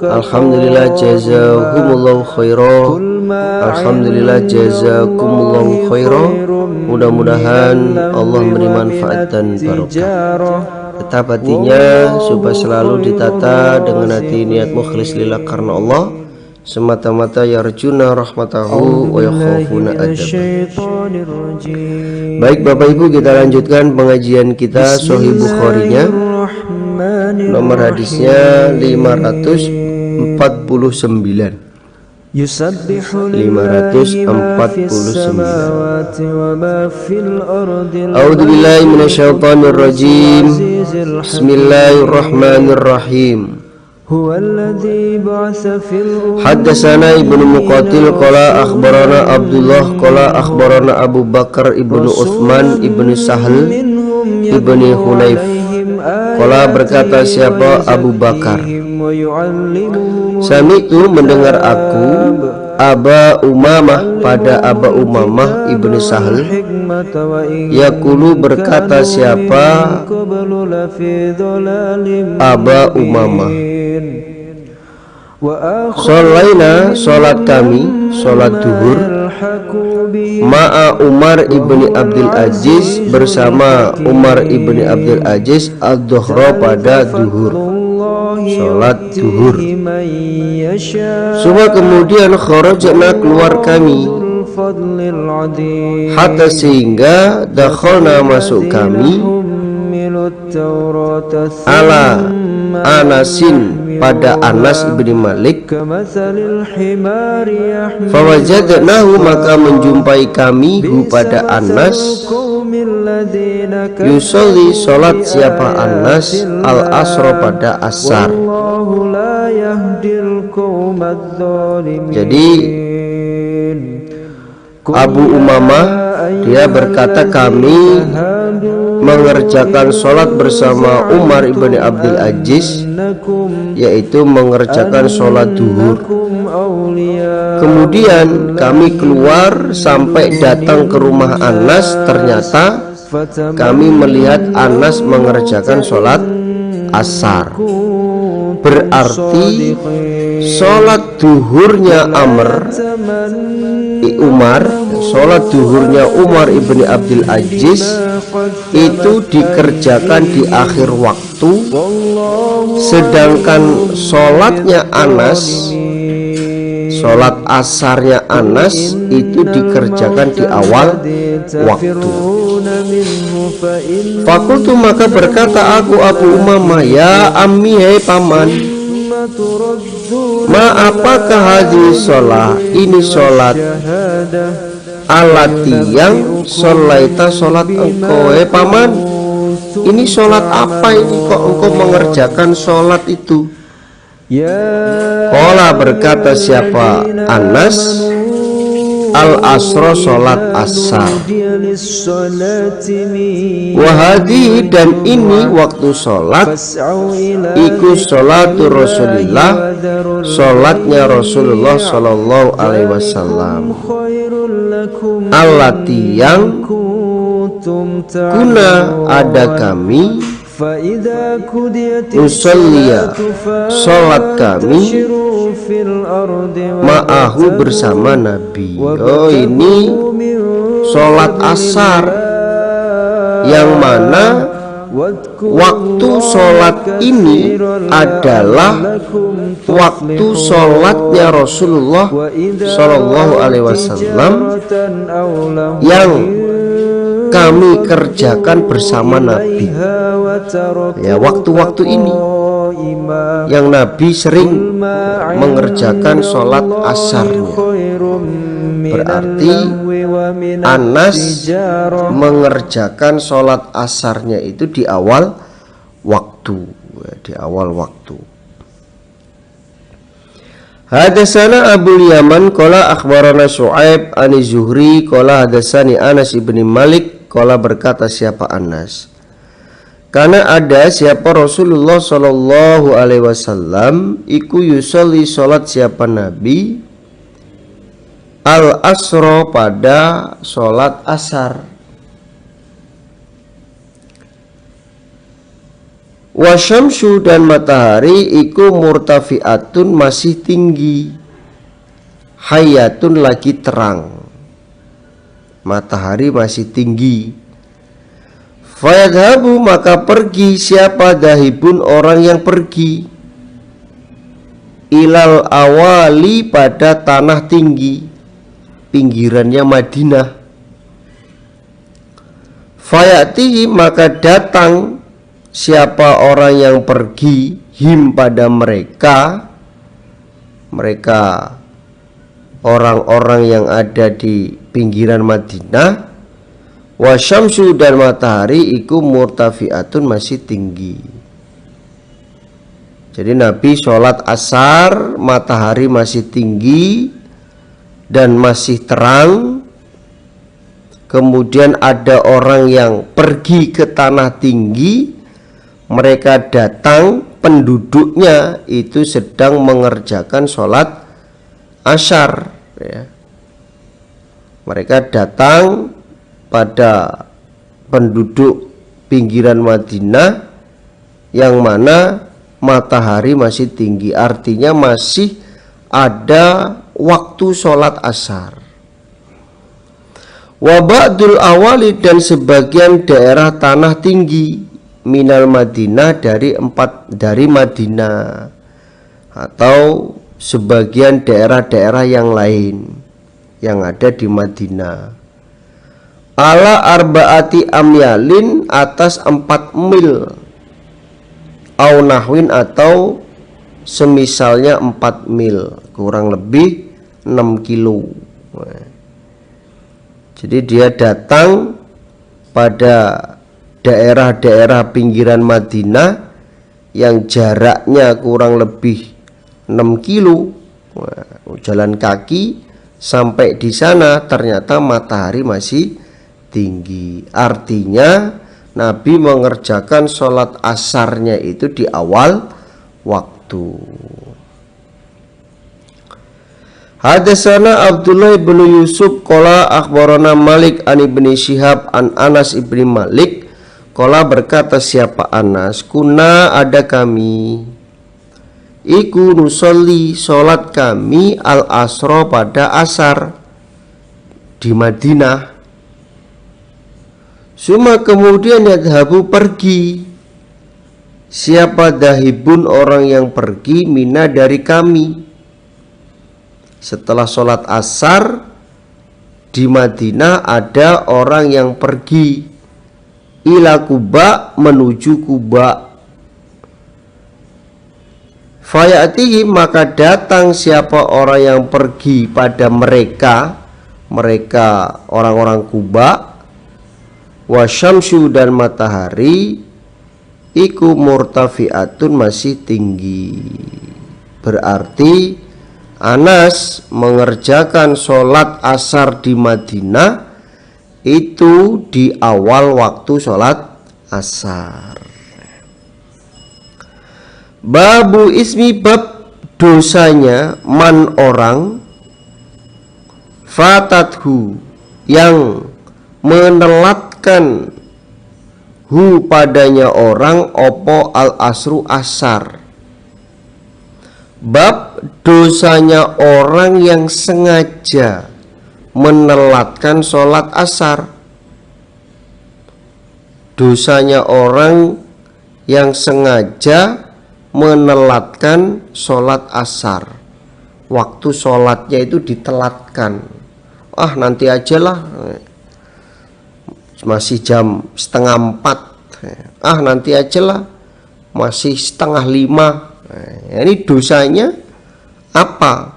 Alhamdulillah jazakumullahu khairan. Alhamdulillah jazakumullahu khairan. Mudah-mudahan Allah memberi manfaat dan barokah. Tetap hatinya supaya selalu ditata dengan hati niat mukhlis lillah karena Allah, semata-mata yarjuna rahmatahu wa yakhafuna adzab. Baik Bapak Ibu, kita lanjutkan pengajian kita Sahih Bukhari-nya. Nomor hadisnya 549. 549. A'udzubillahi minasyaitonirrajim. Bismillahirrahmanirrahim. Haddatsana Ibnu Muqatil qala akhbarana Abdullah qala akhbarana Abu Bakar ibnu Utsman ibnu Sahl ibnu Hunayf qala berkata siapa Abu Bakar, Sami'tu mendengar aku Aba Umamah pada Aba Umamah ibnu Sahl yaqulu berkata siapa Aba Umamah, Sholaina sholat kami sholat duhur ma'a Umar ibni Abdul Aziz bersama Umar ibni Abdul Aziz ad-dhuhra pada duhur, sholat duhur. Semua kemudian kharajna keluar kami hatta sehingga dakhalna masuk kami ala Anasin pada Anas ibni Malik, fawajadnahu maka menjumpai kami hu pada Anas yusolli sholat siapa Anas al-asra pada asar. Jadi Abu Umamah dia berkata kami mengerjakan sholat bersama Umar ibn Abdul Aziz, yaitu mengerjakan sholat duhur. Kemudian kami keluar sampai datang ke rumah Anas. Ternyata kami melihat Anas mengerjakan sholat asar. Berarti sholat duhurnya Umar, sholat duhurnya Umar ibni Abdul Aziz itu dikerjakan di akhir waktu, sedangkan sholatnya Anas, sholat asarnya Anas itu dikerjakan di awal waktu. Fakultu maka berkata aku Abu Umamah, ya ammi hai paman, ma apakah hadis sholat ini sholat alati yang sholaita sholat engkau paman, ini sholat apa ini kok engkau mengerjakan sholat itu? Qala berkata siapa Anas, al-asra sholat asar, wahadi dan ini waktu sholat iku sholatu Rasulillah, sholatnya Rasulullah Sallallahu Alaihi Wasallam, allati yang kuna ada kami nusalliya sholat kami ma'ahu bersama Nabi. Oh ini sholat asar yang mana waktu sholat ini adalah waktu sholatnya Rasulullah Sallallahu Alaihi Wasallam yang kami kerjakan bersama Nabi. Ya, waktu-waktu ini yang Nabi sering mengerjakan sholat asarnya. Berarti Anas mengerjakan sholat asarnya itu di awal waktu, di awal waktu. Hadatsana Abu Yaman qala akhbarana Syu'aib an Zuhri qala hadatsani Anas ibn Malik qala berkata siapa Anas, karena ada siapa Rasulullah Shallallahu Alaihi Wasallam iku yusolli sholat siapa Nabi al-asro pada sholat asar. Wasyamsu dan matahari iku murtafiatun masih tinggi, hayatun lagi terang. Matahari masih tinggi. Fayadhabu maka pergi siapa dahibun orang yang pergi, ilal awali pada tanah tinggi, pinggirannya Madinah. Fayati maka datang siapa orang yang pergi him pada mereka orang-orang yang ada di pinggiran Madinah. Wasyamsu dan matahari iku murtafiatun masih tinggi. Jadi Nabi sholat asar, matahari masih tinggi dan masih terang. Kemudian ada orang yang pergi ke tanah tinggi, mereka datang, penduduknya itu sedang mengerjakan sholat asyar, ya. Mereka datang pada penduduk pinggiran Madinah yang mana matahari masih tinggi, artinya masih ada waktu sholat asar. Wa ba'dul awali dan sebagian daerah tanah tinggi minal Madinah dari Madinah atau sebagian daerah-daerah yang lain yang ada di Madinah. Ala arbaati amyalin atas 4 mil au nahwin atau semisalnya 4 mil, kurang lebih 6 kilo. Jadi dia datang pada daerah-daerah pinggiran Madinah yang jaraknya kurang lebih 6 kilo. Jalan kaki sampai di sana, ternyata matahari masih tinggi. Artinya Nabi mengerjakan sholat asarnya itu di awal waktu. Hadatsana Abdullah bin Yusuf qala akhbarana Malik an Ibni Syihab an Anas ibni Malik qala berkata siapa Anas, kuna ada kami iku nusolli sholat kami al asro pada asar di Madinah. Suma kemudian yadhabu pergi siapa dahibun orang yang pergi mina dari kami. Setelah sholat asar di Madinah ada orang yang pergi ila Kuba menuju Kuba. Fayatihi maka datang siapa orang yang pergi pada mereka orang-orang Kuba. Wasyamsu dan matahari iku murtafiatun masih tinggi. Berarti Anas mengerjakan sholat asar di Madinah itu di awal waktu sholat asar. Babu ismi bab dosanya man orang fatathu yang menelatkan hu padanya orang opo al asru asar. Bab dosanya orang yang sengaja menelatkan sholat asar. Dosanya orang yang sengaja menelatkan sholat asar. Waktu sholatnya itu ditelatkan. Nanti aja lah, masih jam 3:30. Nanti aja lah, masih 4:30. Ini dosanya apa?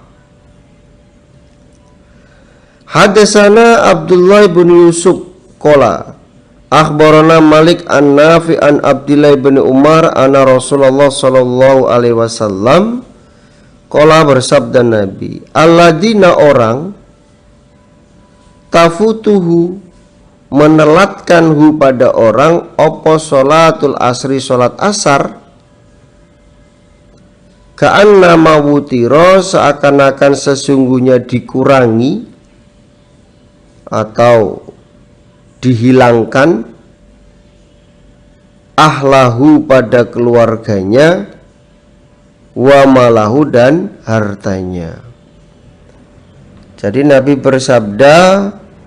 Hadatsana Abdullah bin Yusuf qala akhbarana Malik an Nafi an Abdullah bin Umar anna Rasulullah sallallahu alaihi wasallam qala bersabda Nabi, alladzina orang tafutuhu menelatkan hu pada orang opo sholatul asri sholat asar ka'anna mawutiro seakan-akan sesungguhnya dikurangi atau dihilangkan ahlahu pada keluarganya, wa malahu dan hartanya. Jadi Nabi bersabda,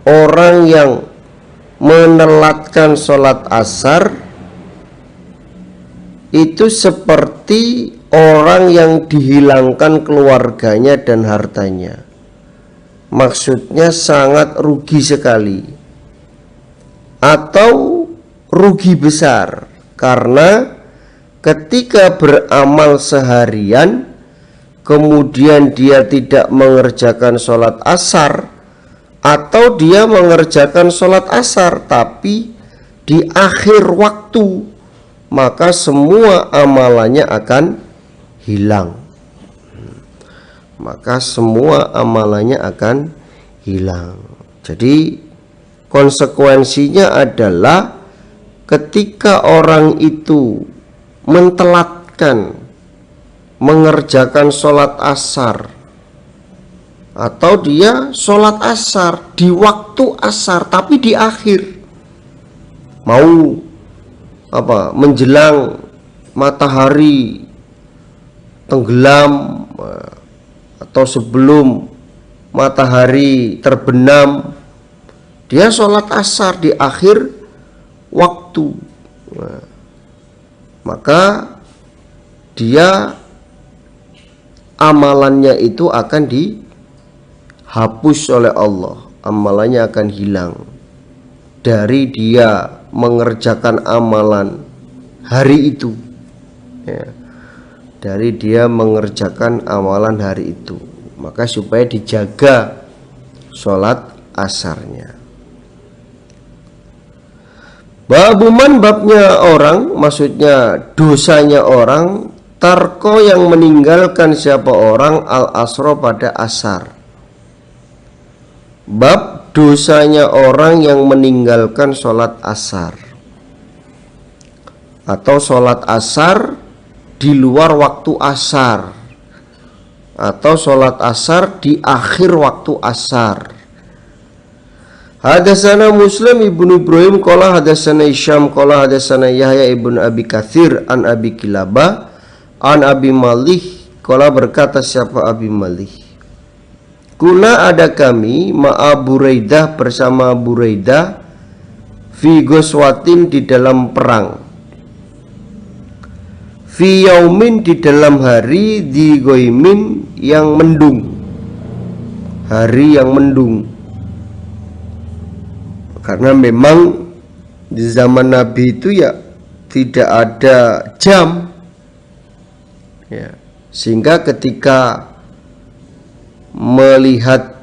orang yang menelatkan sholat asar itu seperti orang yang dihilangkan keluarganya dan hartanya. Maksudnya sangat rugi sekali atau rugi besar, karena ketika beramal seharian kemudian dia tidak mengerjakan sholat asar, atau dia mengerjakan sholat asar tapi di akhir waktu, maka semua amalannya akan hilang. Maka semua amalannya akan hilang. Jadi konsekuensinya adalah ketika orang itu mentelatkan mengerjakan sholat asar, atau dia sholat asar di waktu asar tapi di akhir, mau menjelang matahari tenggelam atau sebelum matahari terbenam, dia sholat asar di akhir waktu, maka dia amalannya itu akan dihapus oleh Allah, amalannya akan hilang dari dia mengerjakan amalan hari itu, ya, dari dia mengerjakan amalan hari itu. Maka supaya dijaga sholat asarnya. Babuman, babnya orang, maksudnya dosanya orang, tarko yang meninggalkan siapa orang al-asro pada asar. Bab dosanya orang yang meninggalkan sholat asar atau sholat asar di luar waktu asar, atau sholat asar di akhir waktu asar. Hadatsana Muslim ibnu Ibrahim qala hadatsana Hisham qala hadatsana Yahya ibnu Abi Katsir an Abi Kilabah an Abi Malih qala, berkata siapa Abi Malih, kuna ada kami ma'a Buraidah bersama Buraidah fi goswatin di dalam perang, fi yaumin di dalam hari, di goimin yang mendung, hari yang mendung. Karena memang di zaman Nabi itu ya tidak ada jam, ya, sehingga ketika melihat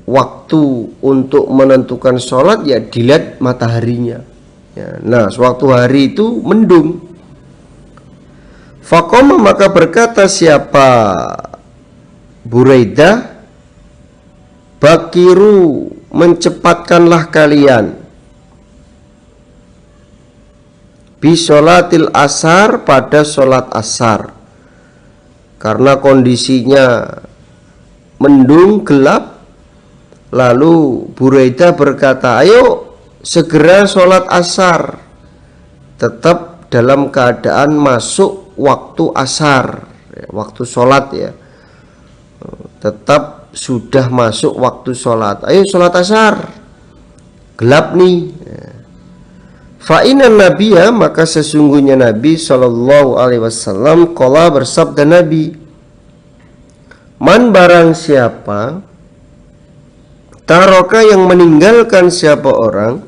waktu untuk menentukan sholat ya dilihat mataharinya, ya. Nah, sewaktu hari itu mendung, faqama maka berkata siapa Buraidah, bakiru mencepatkanlah kalian, bisolatil asar pada sholat asar, karena kondisinya mendung gelap. Lalu Buraidah berkata, ayo segera sholat asar, tetap dalam keadaan masuk waktu asar, waktu sholat ya, tetap sudah masuk waktu sholat, ayo sholat asar, gelap nih. Fa'inan Nabiya, maka sesungguhnya Nabi Shallallahu Alaihi Wasallam qala, bersabda Nabi, man barang siapa, taroka yang meninggalkan siapa orang,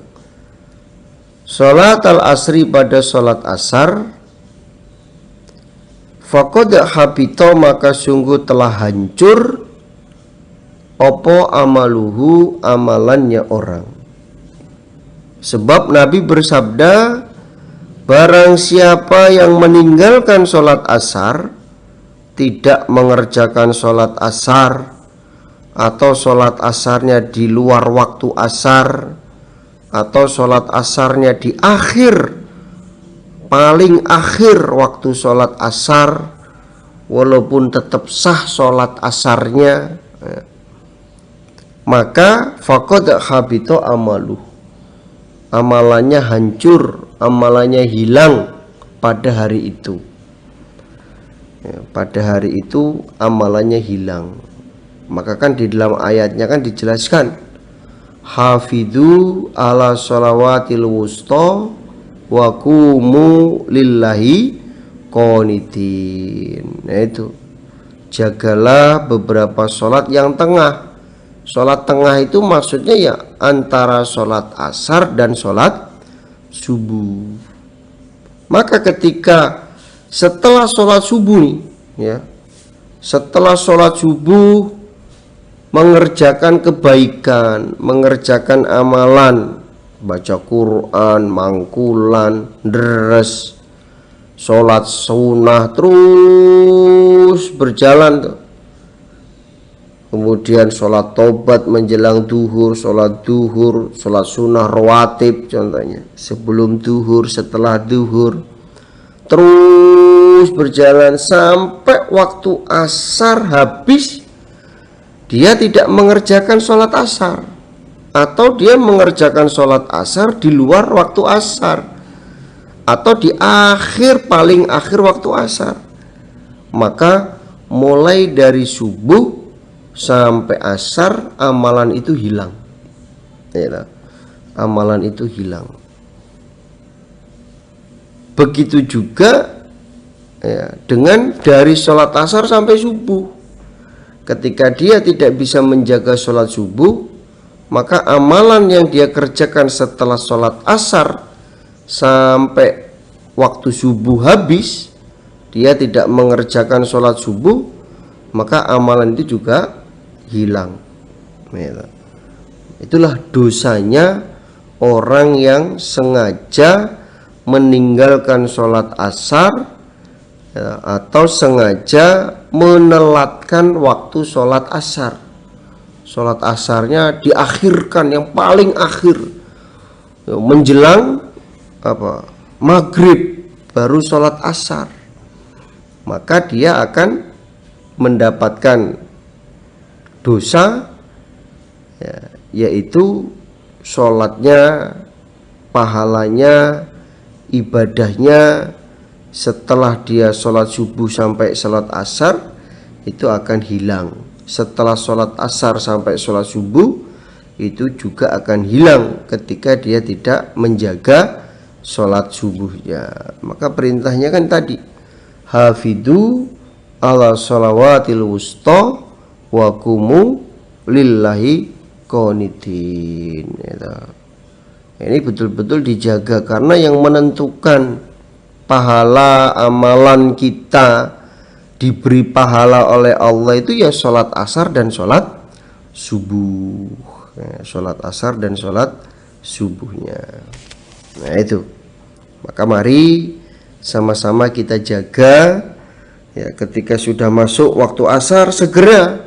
sholat al-asri pada sholat asar, faqad habito maka sungguh telah hancur opo amaluhu amalannya orang. Sebab Nabi bersabda, barang siapa yang meninggalkan sholat asar, tidak mengerjakan sholat asar, atau sholat asarnya di luar waktu asar, atau sholat asarnya di akhir, paling akhir waktu sholat asar, walaupun tetap sah sholat asarnya, maka faqad habito amaluh, amalannya hancur, amalannya hilang pada hari itu. Ya, pada hari itu amalannya hilang. Maka kan di dalam ayatnya kan dijelaskan, hafidhu ala shalawatil wusta wa qumu lillahi qanitin. Nah itu, jagalah beberapa sholat yang tengah. Sholat tengah itu maksudnya ya antara sholat asar dan sholat subuh. Maka ketika setelah sholat subuh nih, ya, setelah sholat subuh mengerjakan kebaikan, mengerjakan amalan, baca Quran, mangkulan, deres, sholat sunnah, terus berjalan tuh. Kemudian sholat tobat menjelang duhur, sholat duhur, sholat sunnah rawatib contohnya, sebelum duhur, setelah duhur, terus berjalan sampai waktu asar habis, dia tidak mengerjakan sholat asar, atau dia mengerjakan sholat asar di luar waktu asar, atau di akhir, paling akhir waktu asar. Maka mulai dari subuh sampai asar amalan itu hilang, ya, amalan itu hilang. Begitu juga ya, dengan dari sholat asar sampai subuh. Ketika dia tidak bisa menjaga sholat subuh, maka amalan yang dia kerjakan setelah sholat asar sampai waktu subuh habis, dia tidak mengerjakan sholat subuh, maka amalan itu juga hilang. Itulah dosanya orang yang sengaja meninggalkan sholat asar, ya, atau sengaja menelatkan waktu sholat asar. Sholat asarnya diakhirkan, yang paling akhir, ya, menjelang maghrib baru sholat asar. Maka dia akan mendapatkan dosa, ya, yaitu sholatnya, pahalanya, ibadahnya setelah dia sholat subuh sampai sholat asar itu akan hilang. Setelah sholat asar sampai sholat subuh itu juga akan hilang ketika dia tidak menjaga sholat subuhnya. Maka perintahnya kan tadi, hafidhu ala shalawatil wusta wa qumu lillahi qanitin. Ini betul-betul dijaga, karena yang menentukan pahala amalan kita diberi pahala oleh Allah itu ya sholat asar dan sholat subuh, ya, sholat asar dan sholat subuhnya. Nah itu, maka mari sama-sama kita jaga, ya, ketika sudah masuk waktu asar segera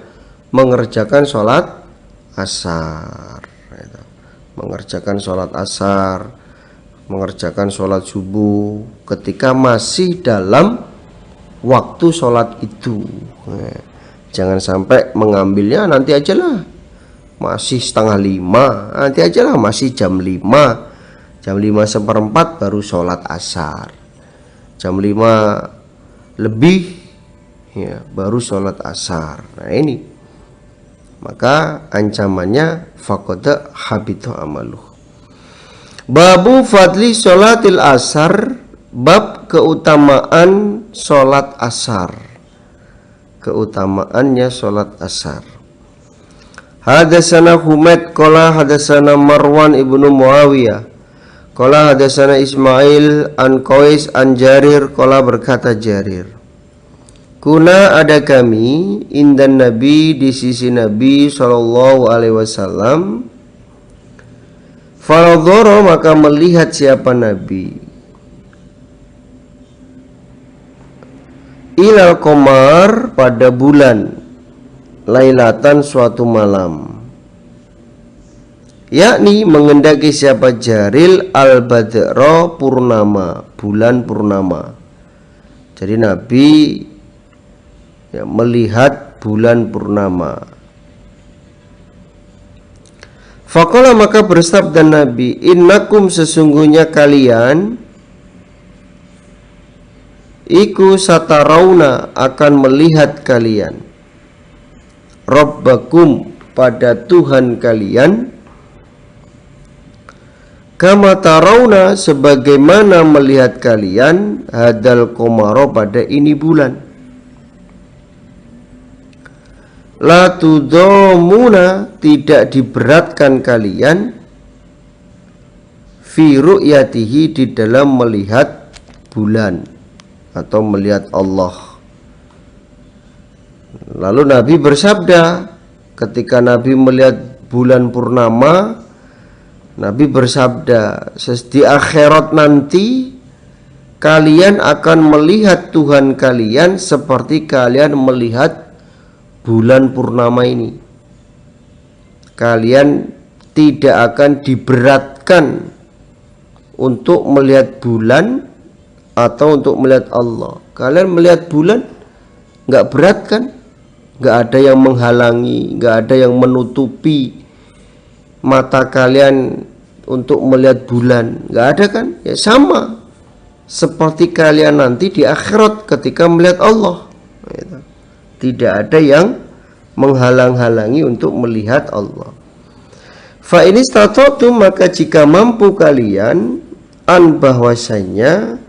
mengerjakan sholat asar, ya, mengerjakan sholat asar, mengerjakan sholat subuh ketika masih dalam waktu sholat itu. Nah, jangan sampai mengambilnya nanti aja lah, masih 4:30, nanti aja lah, masih jam 5, jam 5:15 baru sholat asar, jam 5 lebih, ya, baru sholat asar. Nah ini, maka ancamannya faqad habita amaluh. Babu fadli sholatil asar, bab keutamaan sholat asar, keutamaannya sholat asar. Hadatsana Humaid qala hadatsana Marwan ibnu Muawiyah qala hadatsana Ismail an Qais an Jarir qala berkata Jarir, kuna ada kami indan Nabi, di sisi Nabi sallallahu alaihi wasallam, faradhara maka melihat siapa Nabi, ilal qamar pada bulan, lailatan suatu malam, yakni mengendaki siapa Jaril al-badra purnama, bulan purnama. Jadi Nabi, ya, melihat bulan purnama. Faqala maka bersabda Nabi, innakum sesungguhnya kalian iku satarauna akan melihat kalian Rabbakum pada Tuhan kalian kama tarauna sebagaimana melihat kalian hadal qamara pada ini bulan. La tudhamuna tidak diberatkan kalian fi ru'yatihi di dalam melihat bulan atau melihat Allah. Lalu Nabi bersabda ketika Nabi melihat bulan purnama, Nabi bersabda, di akhirat nanti kalian akan melihat Tuhan kalian seperti kalian melihat bulan purnama ini. Kalian tidak akan diberatkan untuk melihat bulan atau untuk melihat Allah. Kalian melihat bulan nggak berat kan? Nggak ada yang menghalangi, nggak ada yang menutupi mata kalian untuk melihat bulan, nggak ada kan? Ya sama seperti kalian nanti di akhirat ketika melihat Allah. Tidak ada yang menghalang-halangi untuk melihat Allah. Fa in istata'tum maka jika mampu kalian an bahwasanya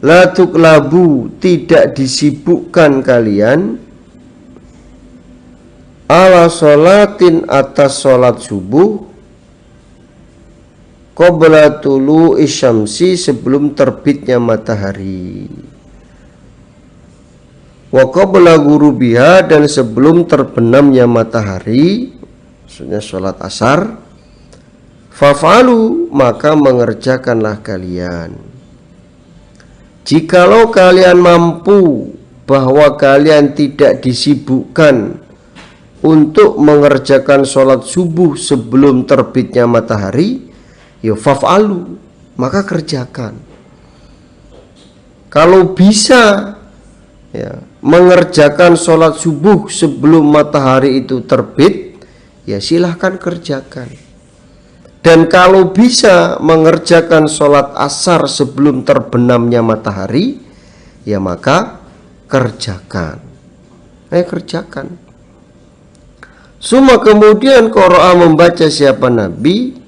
la tuklabu tidak disibukkan kalian ala sholatin atas sholat subuh qabla tulu isyamsi sebelum terbitnya matahari wa qabla ghurubiha dan sebelum terbenamnya matahari, maksudnya sholat asar. Faf'alu maka mengerjakanlah kalian. Jikalau kalian mampu bahwa kalian tidak disibukkan untuk mengerjakan sholat subuh sebelum terbitnya matahari, ya faf'alu, maka kerjakan. Kalau bisa ya, mengerjakan sholat subuh sebelum matahari itu terbit, ya silahkan kerjakan. Dan kalau bisa mengerjakan sholat asar sebelum terbenamnya matahari, ya maka kerjakan. Kerjakan. Suma kemudian qara'a membaca siapa Nabi,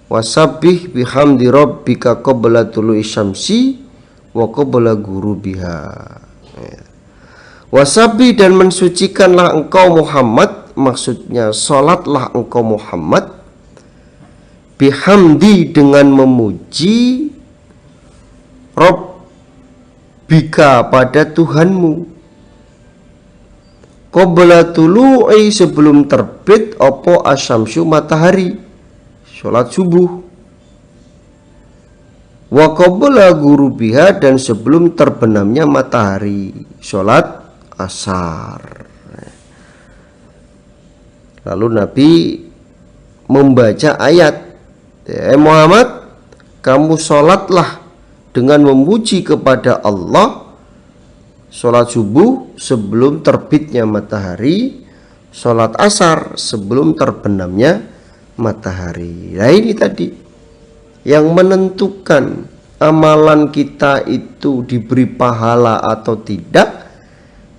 wasabbih bihamdi rabbika qabla tulu'i syamsi wa qabla ghurubiha. Wasabbih dan mensucikanlah engkau Muhammad, maksudnya sholatlah engkau Muhammad bihamdi dengan memuji Rabbika pada Tuhanmu qabla tulu'i sebelum terbit opo asyamsu matahari sholat subuh wa qabla ghurubiha dan sebelum terbenamnya matahari sholat asar. Lalu Nabi membaca ayat, Muhammad, kamu sholatlah dengan memuji kepada Allah sholat subuh sebelum terbitnya matahari, sholat asar sebelum terbenamnya matahari. Nah ini tadi yang menentukan amalan kita itu diberi pahala atau tidak,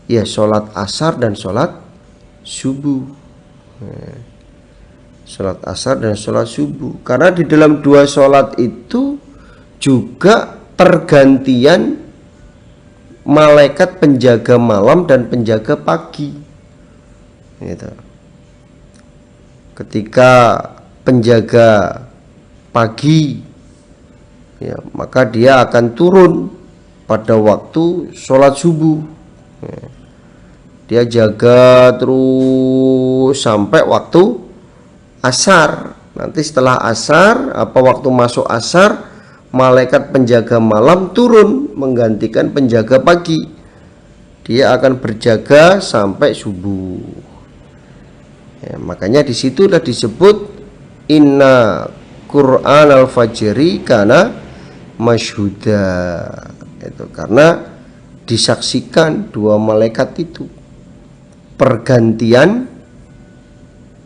ya sholat asar dan sholat subuh. Sholat asar dan sholat subuh, karena di dalam dua sholat itu juga pergantian malaikat penjaga malam dan penjaga pagi gitu. Ketika penjaga pagi ya, maka dia akan turun pada waktu sholat subuh ya. Dia jaga terus sampai waktu asar. Nanti setelah asar, waktu masuk asar, malaikat penjaga malam turun menggantikan penjaga pagi. Dia akan berjaga sampai subuh. Ya, makanya disitulah disebut inna Qur'an al-fajri kana masyhuda. Itu karena disaksikan dua malaikat itu pergantian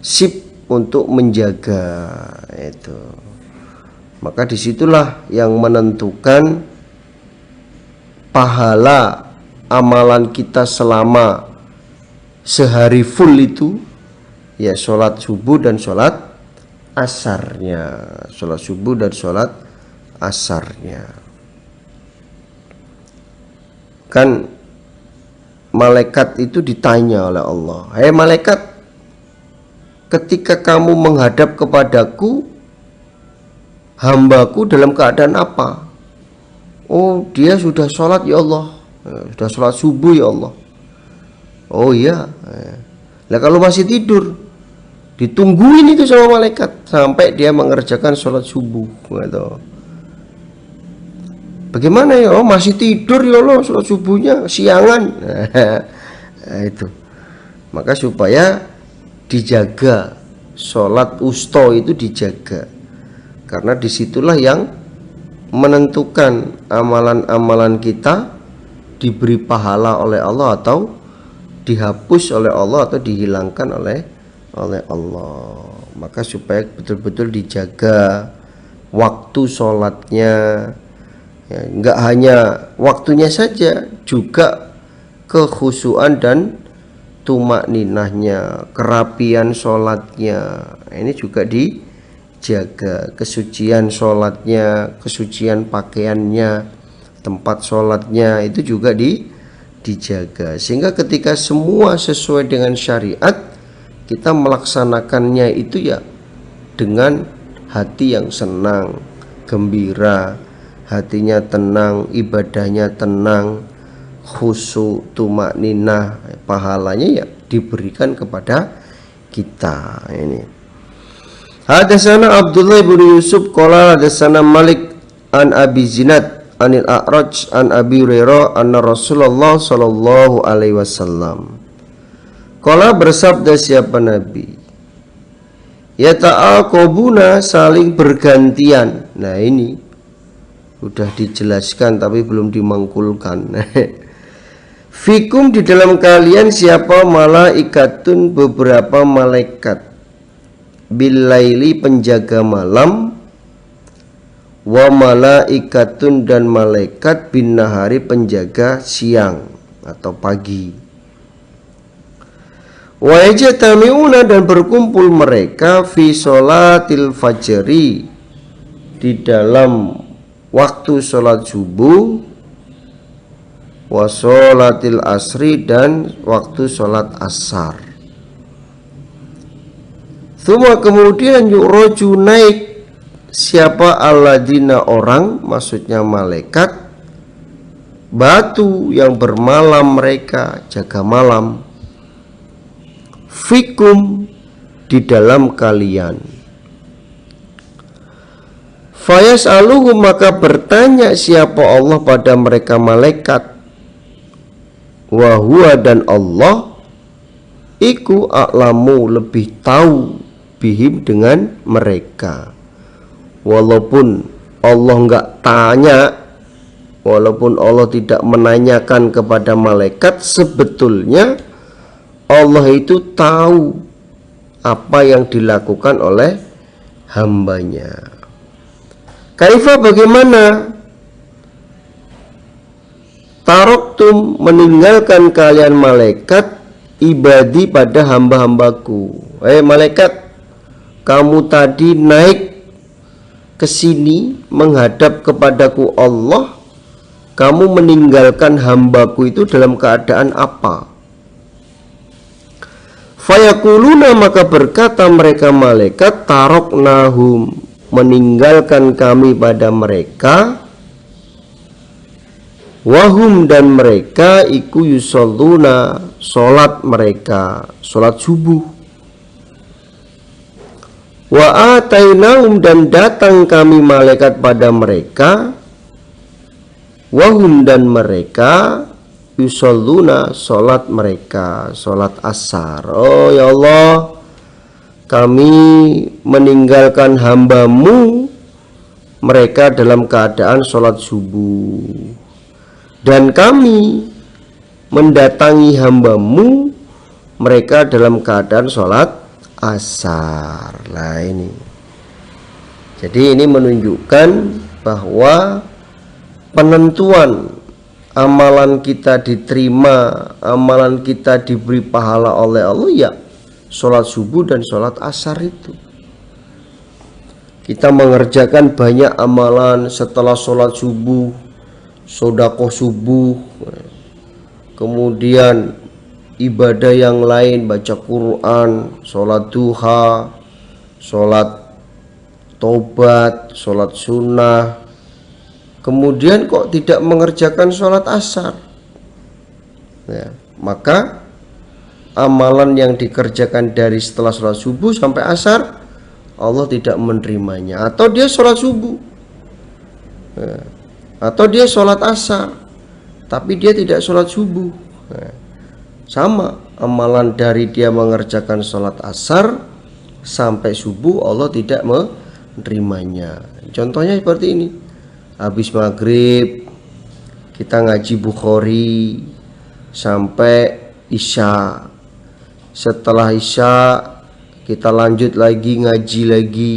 sip untuk menjaga itu. Maka disitulah yang menentukan pahala amalan kita selama sehari full itu ya sholat subuh dan sholat asarnya, sholat subuh dan sholat asarnya. Kan malaikat itu ditanya oleh Allah, "Hai malaikat, ketika kamu menghadap kepadaku, hambaku dalam keadaan apa?" "Oh, dia sudah sholat ya Allah, sudah sholat subuh ya Allah." "Oh iya." Lah kalau masih tidur, ditungguin itu sama malaikat sampai dia mengerjakan sholat subuh gitu. Bagaimana ya? "Oh, masih tidur ya Allah, sholat subuhnya siangan." Nah, itu. Maka supaya dijaga, sholat wusta itu dijaga, karena disitulah yang menentukan amalan-amalan kita diberi pahala oleh Allah atau dihapus oleh Allah atau dihilangkan oleh Allah. Maka supaya betul-betul dijaga waktu sholatnya ya, enggak hanya waktunya saja, juga kekhusyuan dan tumakninahnya, kerapian sholatnya, ini juga dijaga. Kesucian sholatnya, kesucian pakaiannya, tempat sholatnya itu juga dijaga, sehingga ketika semua sesuai dengan syariat, kita melaksanakannya itu ya dengan hati yang senang, gembira, hatinya tenang, ibadahnya tenang, khusyuk, tumakninah, pahalanya ya diberikan kepada kita. Ini hadatsana Abdullah bin Yusuf qala hadatsana Malik an Abi Zinad anil A'raj an Abi Hurairah anna Rasulullah sallallahu alaihi wasallam qala, bersabda siapa Nabi, yata'aqabuna, saling bergantian. Nah ini sudah dijelaskan tapi belum dimangkulkan. Fikum, di dalam kalian siapa malaikatun, beberapa malaikat, bilaili, penjaga malam, wa malaikatun, dan malaikat bin nahari, penjaga siang atau pagi. Wa yajtami'una, dan berkumpul mereka fi sholatil fajri, di dalam waktu sholat subuh, wa sholatil asri, dan waktu sholat asar. Tsumma, kemudian yu'roju, naik siapa alladzina, orang, maksudnya malaikat, batu yang bermalam mereka, jaga malam, fikum, di dalam kalian. Fayas'aluhum, maka bertanya siapa Allah pada mereka malaikat, wa huwa, dan Allah, iku a'lamu, lebih tahu, bihim, dengan mereka. Walaupun Allah enggak tanya, walaupun Allah tidak menanyakan kepada malaikat, sebetulnya Allah itu tahu apa yang dilakukan oleh hambanya. Kaifa, bagaimana? Taroktum, meninggalkan kalian malaikat, ibadi, pada hamba-hambaku. Malaikat, kamu tadi naik ke sini menghadap kepadaku Allah, kamu meninggalkan hambaku itu dalam keadaan apa? Fayakuluna, maka berkata mereka malaikat, taroknahum, meninggalkan kami pada mereka, wahum, dan mereka iku yusalluna, sholat mereka, sholat subuh, wa atainahum, dan datang kami malaikat pada mereka, wahum, dan mereka yusalluna, sholat mereka, sholat asar. Oh ya Allah, kami meninggalkan hambamu, mereka dalam keadaan sholat subuh, dan kami mendatangi hambamu, mereka dalam keadaan sholat asar. Nah ini, jadi ini menunjukkan bahwa penentuan amalan kita diterima, amalan kita diberi pahala oleh Allah, ya sholat subuh dan sholat asar itu. Kita mengerjakan banyak amalan setelah sholat subuh, sedekah subuh, kemudian ibadah yang lain, baca Quran, sholat duha, sholat tobat, sholat sunnah. Kemudian kok tidak mengerjakan sholat asar, ya, maka amalan yang dikerjakan dari setelah sholat subuh sampai asar Allah tidak menerimanya. Atau dia sholat subuh, ya, atau dia sholat asar tapi dia tidak sholat subuh, ya, sama amalan dari dia mengerjakan sholat asar sampai subuh Allah tidak menerimanya. Contohnya seperti ini, habis maghrib kita ngaji Bukhari sampai isya, setelah isya kita lanjut lagi ngaji lagi,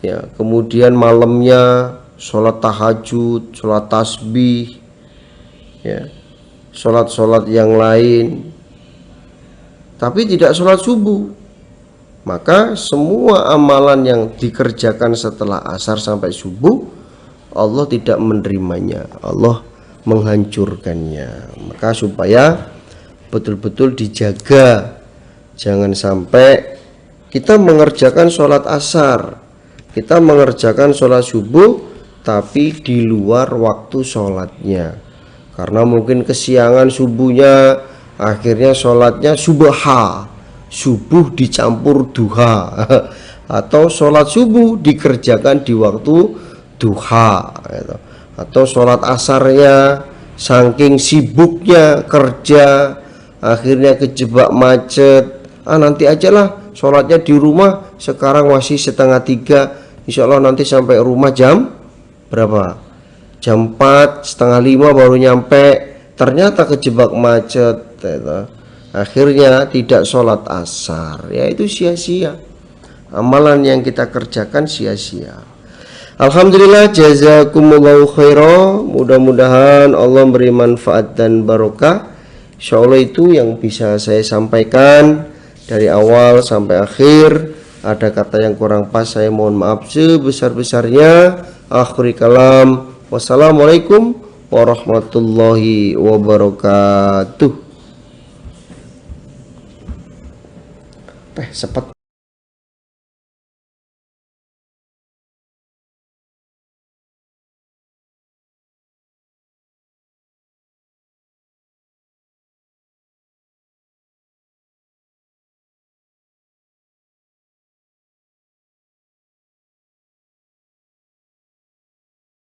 ya, kemudian malamnya sholat tahajud, sholat tasbih, ya, sholat-sholat yang lain, tapi tidak sholat subuh. Maka semua amalan yang dikerjakan setelah asar sampai subuh Allah tidak menerimanya, Allah menghancurkannya. Maka supaya betul-betul dijaga, jangan sampai kita mengerjakan sholat asar, kita mengerjakan sholat subuh tapi di luar waktu sholatnya, karena mungkin kesiangan subuhnya, akhirnya sholatnya subuh dicampur duha atau sholat subuh dikerjakan di waktu duha, atau sholat asarnya saking sibuknya kerja akhirnya kejebak macet, nanti aja lah sholatnya di rumah, sekarang masih 2:30, insya Allah nanti sampai rumah jam berapa, jam 4, 4:30 baru nyampe, ternyata kejebak macet, akhirnya tidak sholat asar, ya itu sia-sia, amalan yang kita kerjakan sia-sia. Alhamdulillah, jazakumullahu khairan, mudah-mudahan Allah beri manfaat dan barokah. Insya Allah itu yang bisa saya sampaikan dari awal sampai akhir. Ada kata yang kurang pas, saya mohon maaf sebesar-besarnya. Akhiri kalam, wassalamualaikum warahmatullahi wabarakatuh. Sepet